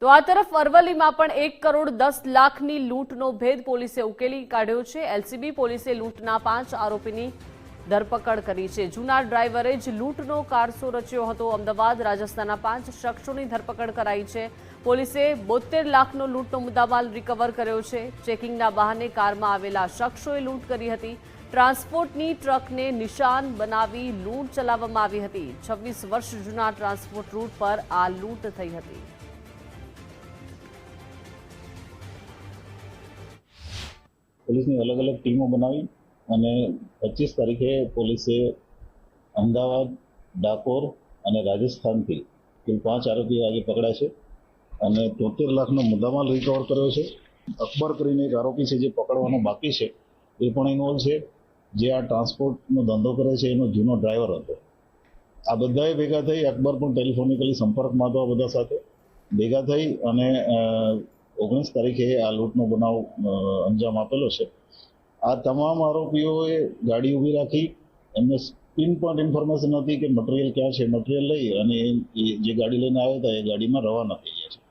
તો આ તરફ અરવલ્લીમાં પણ 1,10,00,000ની લૂંટનો ભેદ પોલીસે ઉકેલી કાઢ્યો છે। એલસીબી પોલીસે લૂંટના 5 આરોપીની ધરપકડ કરી છે। જૂના ડ્રાઈવરે જ લૂંટનો કારસો રચ્યો હતો। અમદાવાદ રાજસ્થાનના 5 શખ્સોની ધરપકડ કરાઈ છે। પોલીસે 72 લાખનો લૂંટનો મુદ્દામાલ રિકવર કર્યો છે। ચેકિંગના બહાને કારમાં આવેલા શખ્સોએ લૂંટ કરી હતી। ટ્રાન્સપોર્ટની ટ્રકને નિશાન બનાવી લૂંટ ચલાવવામાં આવી હતી। 26 વર્ષ જૂના ટ્રાન્સપોર્ટ રૂટ પર આ લૂંટ થઈ હતી। પોલીસની અલગ અલગ ટીમો બનાવી અને 25 તારીખે પોલીસે અમદાવાદ, ડાકોર અને રાજસ્થાનથી કુલ 5 આરોપીઓ આજે પકડ્યા છે અને 73 લાખનો મુદ્દામાલ રિકવર કર્યો છે। અકબર કરીને એક આરોપી છે જે પકડવાનો બાકી છે, એ પણ ઇન્વોલ્વ છે, જે આ ટ્રાન્સપોર્ટનો ધંધો કરે છે, એનો જૂનો ડ્રાઈવર હતો। આ બધાએ ભેગા થઈ, અકબર પણ ટેલિફોનિકલી સંપર્કમાં હતો આ બધા સાથે, ભેગા થઈ અને 19 તારીખે આ લૂંટનો બનાવ અંજામ આપેલો છે। આ તમામ આરોપીઓએ ગાડી ઊભી રાખી, એમને પિન પોઈન્ટ ઇન્ફોર્મેશન હતી કે મટીરિયલ ક્યાં છે, મટીરિયલ લઈ અને જે ગાડી લઈને આવ્યા હતા એ ગાડીમાં રવાના થઈ ગયા છે।